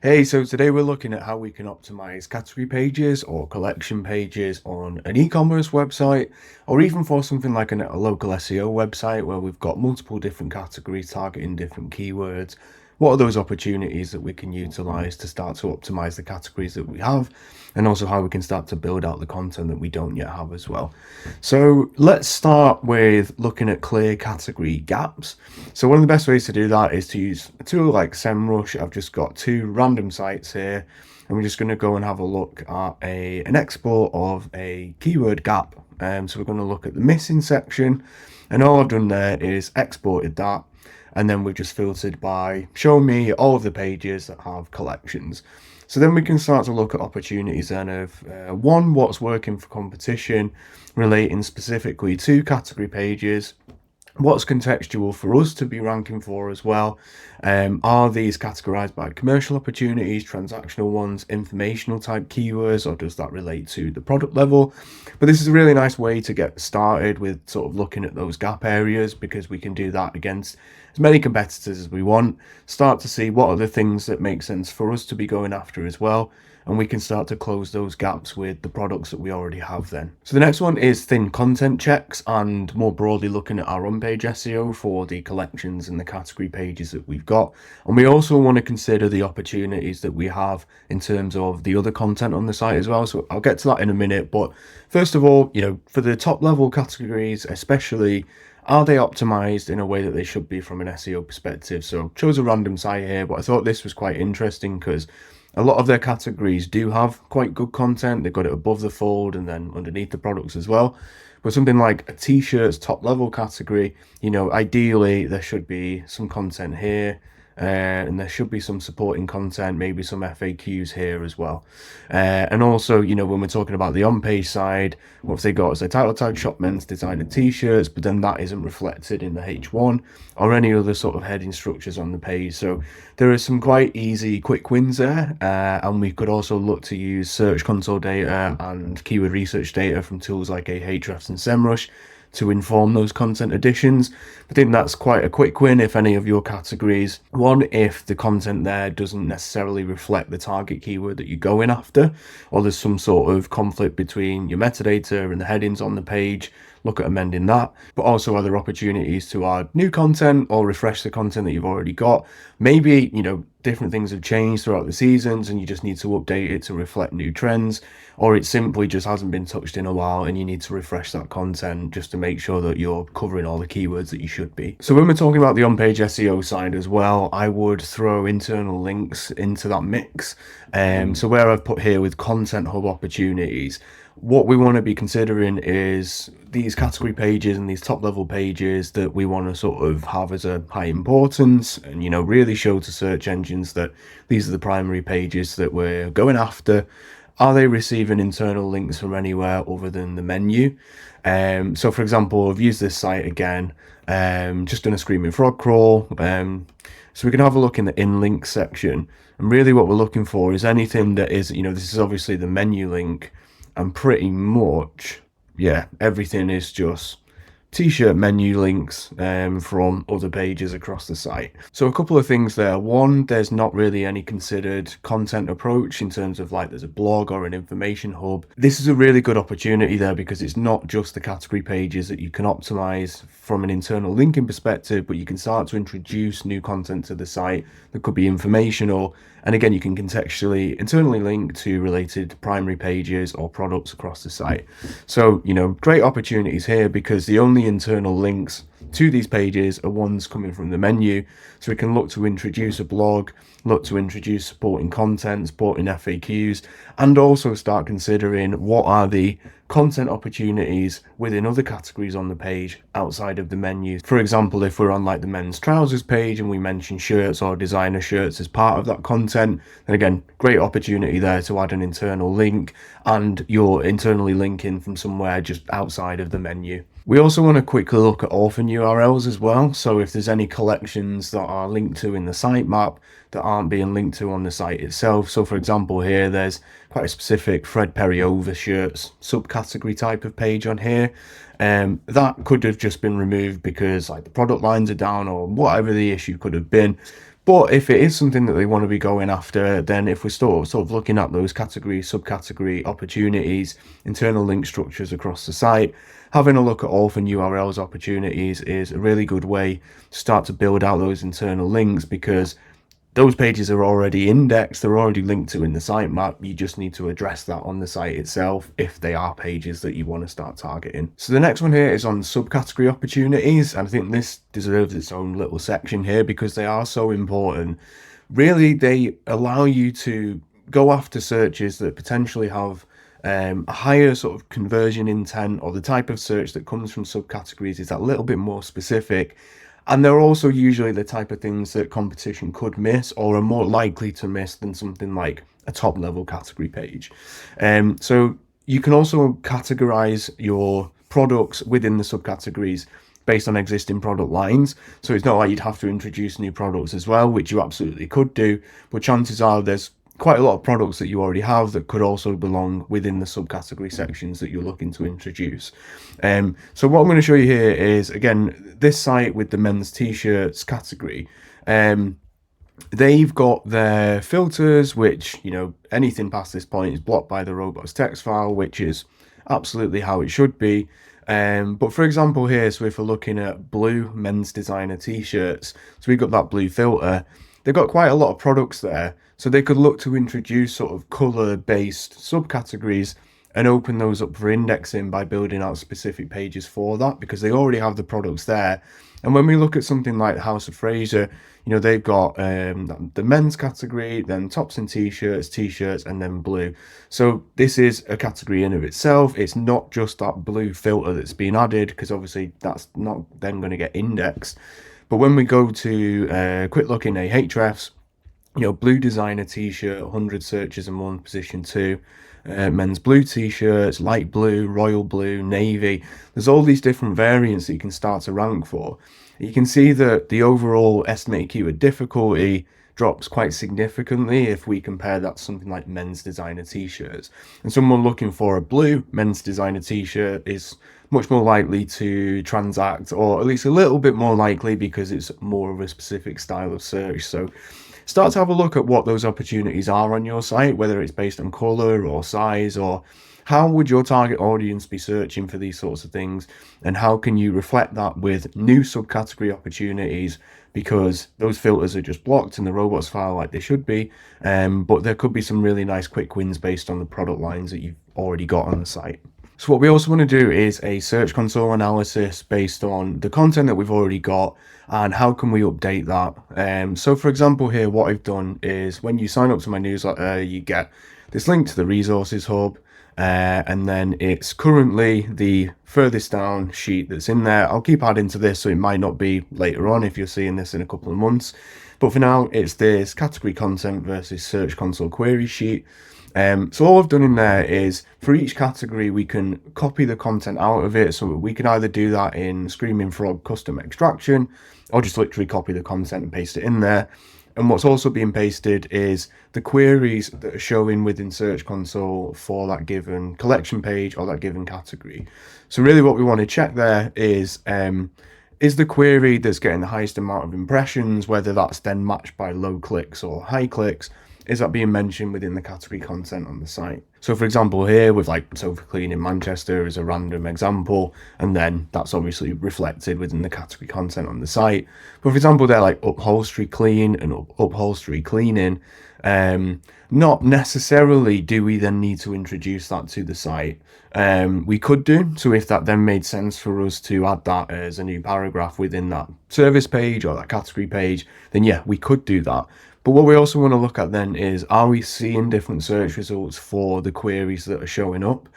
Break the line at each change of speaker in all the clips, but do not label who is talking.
Hey, so today we're looking at how we can optimize category pages or collection pages on an e-commerce website, or even for something like a local SEO website where we've got multiple different categories targeting different keywords. What are those opportunities that we can utilize to start to optimize the categories that we have, and also how we can start to build out the content that we don't yet have as well. So let's start with looking at clear category gaps. So one of the best ways to do that is to use a tool like SEMrush. I've just got two random sites here, and we're just going to go and have a look at an export of a keyword gap. So we're going to look at the missing section, and all I've done there is exported that, and then we've just filtered by show me all of the pages that have collections. So then we can start to look at opportunities then of one, what's working for competition relating specifically to category pages, what's contextual for us to be ranking for as well. Are these categorized by commercial opportunities, transactional ones, informational type keywords, or does that relate to the product level? But this is a really nice way to get started with sort of looking at those gap areas, because we can do that against as many competitors as we want, start to see what are the things that make sense for us to be going after as well, and we can start to close those gaps with the products that we already have then. So the next one is thin content checks, and more broadly looking at our on-page SEO for the collections and the category pages that we've got. And we also want to consider the opportunities that we have in terms of the other content on the site as well. So I'll get to that in a minute, but first of all, for the top level categories especially, are they optimized in a way that they should be from an SEO perspective? So chose a random site here, but I thought this was quite interesting because a lot of their categories do have quite good content. They've got it above the fold and then underneath the products as well. But something like a t-shirts top level category, ideally there should be some content here, and there should be some supporting content, maybe some FAQs here as well. And also, when we're talking about the on-page side, what have they got as a title tag, shop men's designer t-shirts, but then that isn't reflected in the H1 or any other sort of heading structures on the page. So there are some quite easy quick wins there, and we could also look to use Search Console data and keyword research data from tools like Ahrefs and SEMrush to inform those content additions. I think that's quite a quick win if any of your categories. One, if the content there doesn't necessarily reflect the target keyword that you're going after, or there's some sort of conflict between your metadata and the headings on the page, look at amending that. But also other opportunities to add new content or refresh the content that you've already got. Maybe, different things have changed throughout the seasons and you just need to update it to reflect new trends, or it simply just hasn't been touched in a while and you need to refresh that content just to make sure that you're covering all the keywords that you should be. So when we're talking about the on-page SEO side as well, I would throw internal links into that mix. So where I've put here with Content Hub opportunities, what we want to be considering is these category pages and these top level pages that we want to sort of have as a high importance and, really show to search engines that these are the primary pages that we're going after. Are they receiving internal links from anywhere other than the menu? So for example, I've used this site again, just done a Screaming Frog crawl. So we can have a look in the in link section, and really what we're looking for is anything that is, this is obviously the menu link, and pretty much, everything is just t-shirt menu links from other pages across the site. So a couple of things there. One, there's not really any considered content approach in terms of like there's a blog or an information hub. This is a really good opportunity there because it's not just the category pages that you can optimize from an internal linking perspective, but you can start to introduce new content to the site that could be informational. And again, you can contextually internally link to related primary pages or products across the site. So, great opportunities here because the only internal links to these pages are ones coming from the menu. So we can look to introduce a blog, look to introduce supporting content, supporting FAQs, and also start considering what are the content opportunities within other categories on the page outside of the menu. For example, if we're on like the men's trousers page and we mention shirts or designer shirts as part of that content, then again, great opportunity there to add an internal link, and you're internally linking from somewhere just outside of the menu. We also want to quickly look at Orphan URLs as well. So if there's any collections that are linked to in the sitemap that aren't being linked to on the site itself. So for example, here there's quite a specific Fred Perry overshirts subcategory type of page on here. That could have just been removed because like the product lines are down or whatever the issue could have been. But if it is something that they want to be going after, then if we're sort of looking at those category, subcategory opportunities, internal link structures across the site, having a look at Orphan URLs opportunities is a really good way to start to build out those internal links, because those pages are already indexed, they're already linked to in the sitemap. You just need to address that on the site itself if they are pages that you want to start targeting. So the next one here is on subcategory opportunities, and I think this deserves its own little section here because they are so important. Really, they allow you to go after searches that potentially have a higher sort of conversion intent, or the type of search that comes from subcategories is that little bit more specific. And they're also usually the type of things that competition could miss, or are more likely to miss than something like a top level category page. So you can also categorize your products within the subcategories based on existing product lines. So it's not like you'd have to introduce new products as well, which you absolutely could do, but chances are there's quite a lot of products that you already have that could also belong within the subcategory sections that you're looking to introduce. So what I'm going to show you here is, again, this site with the men's t-shirts category. They've got their filters, which, you know, anything past this point is blocked by the robots text file, which is absolutely how it should be. But for example here, so if we're looking at blue men's designer t-shirts, so we've got that blue filter. They've got quite a lot of products there, so they could look to introduce sort of color-based subcategories and open those up for indexing by building out specific pages for that, because they already have the products there. And when we look at something like House of Fraser, you know, they've got the men's category, then tops and t-shirts, and then blue. So this is a category in of itself. It's not just that blue filter that's been added, because obviously that's not then going to get indexed. But when we go to quick look in Ahrefs, you know, blue designer t-shirt, 100 searches a month, position 2. Men's blue t-shirts, light blue, royal blue, navy. There's all these different variants that you can start to rank for. You can see that the overall estimated keyword difficulty drops quite significantly if we compare that to something like men's designer t-shirts. And someone looking for a blue men's designer t-shirt is much more likely to transact, or at least a little bit more likely, because it's more of a specific style of search. So start to have a look at what those opportunities are on your site, whether it's based on color or size, or how would your target audience be searching for these sorts of things, and how can you reflect that with new subcategory opportunities, because those filters are just blocked in the robots file like they should be. But there could be some really nice quick wins based on the product lines that you've already got on the site. So what we also want to do is a search console analysis based on the content that we've already got, and how can we update that. So for example here, what I've done is, when you sign up to my newsletter, you get this link to the resources hub, and then it's currently the furthest down sheet that's in there. I'll keep adding to this, so it might not be later on if you're seeing this in a couple of months, but for now it's this category content versus search console query sheet. So all I've done in there is, for each category we can copy the content out of it, so we can either do that in Screaming Frog custom extraction, or just literally copy the content and paste it in there. And what's also being pasted is the queries that are showing within Search Console for that given collection page or that given category. So really what we want to check there is the query that's getting the highest amount of impressions, whether that's then matched by low clicks or high clicks, is that being mentioned within the category content on the site. So for example here, with like sofa clean in Manchester as a random example, and then that's obviously reflected within the category content on the site. But for example, they're like upholstery clean and upholstery cleaning. Not necessarily do we then need to introduce that to the site. We could do, so if that then made sense for us to add that as a new paragraph within that service page or that category page, then yeah, we could do that. But what we also want to look at then is, are we seeing different search results for the queries that are showing up?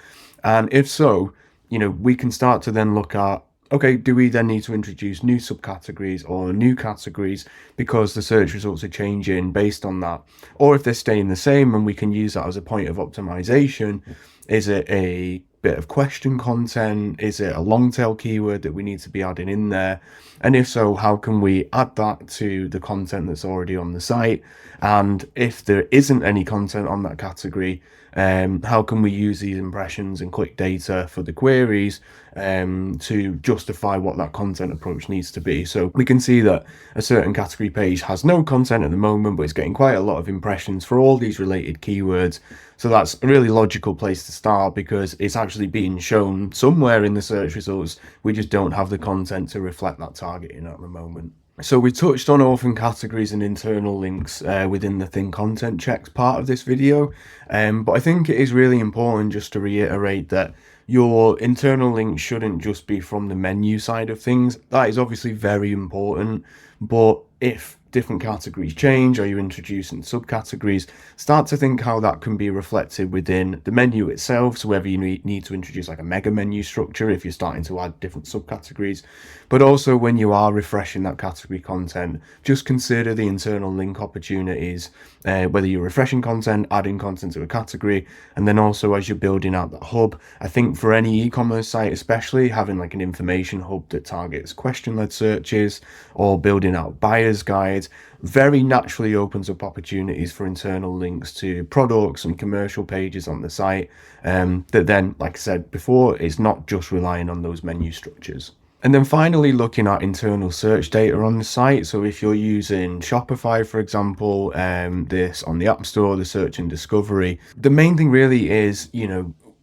And if so, you know, we can start to then look at, okay, do we then need to introduce new subcategories or new categories because the search results are changing based on that? Or if they're staying the same and we can use that as a point of optimization, is it a bit of question content? Is it a long tail keyword that we need to be adding in there? And if so, how can we add that to the content that's already on the site? And if there isn't any content on that category, how can we use these impressions and click data for the queries to justify what that content approach needs to be? So we can see that a certain category page has no content at the moment, but it's getting quite a lot of impressions for all these related keywords. So that's a really logical place to start, because it's actually being shown somewhere in the search results. We just don't have the content to reflect that targeting at the moment. So we touched on orphan categories and internal links within the thin content checks part of this video, but I think it is really important just to reiterate that your internal links shouldn't just be from the menu side of things. That is obviously very important, but if different categories change or you're introducing subcategories, start to think how that can be reflected within the menu itself. So whether you need to introduce like a mega menu structure if you're starting to add different subcategories, but also when you are refreshing that category content, just consider the internal link opportunities, whether you're refreshing content, adding content to a category, and then also as you're building out that hub. I think for any e-commerce site, especially, having like an information hub that targets question-led searches or building out buyer's guides very naturally opens up opportunities for internal links to products and commercial pages on the site, that then, like I said before, is not just relying on those menu structures. And then finally, looking at internal search data on the site. So if you're using Shopify, for example, this on the App Store, the search and discovery, the main thing really is,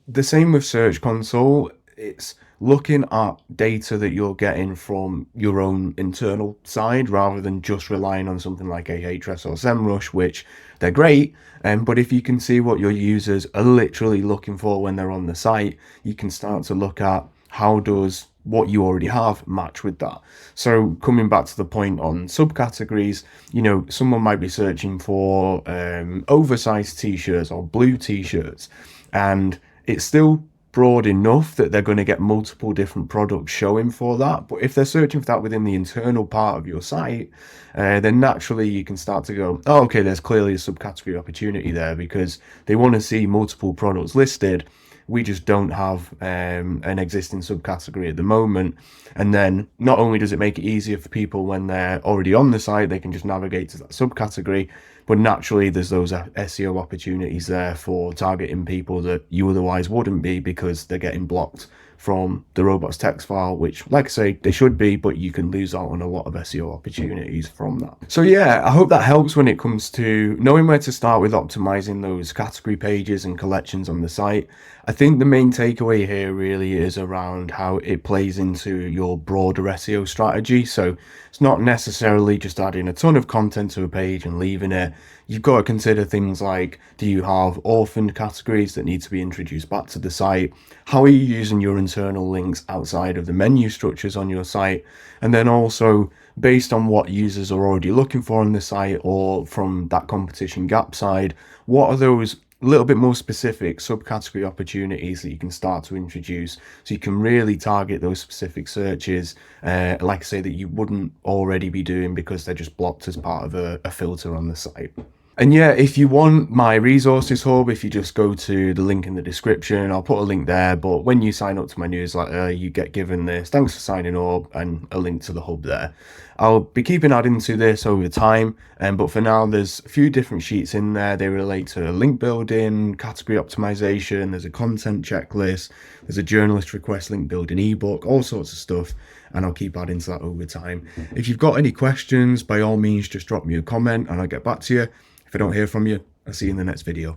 the same with Search Console. It's looking at data that you're getting from your own internal side rather than just relying on something like Ahrefs or SEMrush, which they're great. But if you can see what your users are literally looking for when they're on the site, you can start to look at how does what you already have match with that. So coming back to the point on subcategories, someone might be searching for oversized t-shirts or blue t-shirts, and it's still broad enough that they're going to get multiple different products showing for that. But if they're searching for that within the internal part of your site, then naturally you can start to go, oh, okay, there's clearly a subcategory opportunity there, because they want to see multiple products listed. We just don't have an existing subcategory at the moment. And then not only does it make it easier for people when they're already on the site, they can just navigate to that subcategory, but naturally there's those SEO opportunities there for targeting people that you otherwise wouldn't be, because they're getting blocked from the robots text file, which, like I say, they should be, but you can lose out on a lot of SEO opportunities from that. So yeah, I hope that helps when it comes to knowing where to start with optimizing those category pages and collections on the site. I think the main takeaway here really is around how it plays into your broader SEO strategy. So it's not necessarily just adding a ton of content to a page and leaving it. You've got to consider things like, do you have orphaned categories that need to be introduced back to the site? How are you using your internal links outside of the menu structures on your site? And then also, based on what users are already looking for on the site, or from that competition gap side, what are those a little bit more specific subcategory opportunities that you can start to introduce, so you can really target those specific searches, like I say, that you wouldn't already be doing because they're just blocked as part of a filter on the site. And yeah, if you want my resources hub, if you just go to the link in the description, I'll put a link there. But when you sign up to my newsletter, you get given this thanks for signing up and a link to the hub there. I'll be keeping adding to this over time, but for now there's a few different sheets in there. They relate to link building, category optimization, there's a content checklist, there's a journalist request link building ebook, all sorts of stuff, and I'll keep adding to that over time. If you've got any questions, by all means just drop me a comment and I'll get back to you. If I don't hear from you, I'll see you in the next video.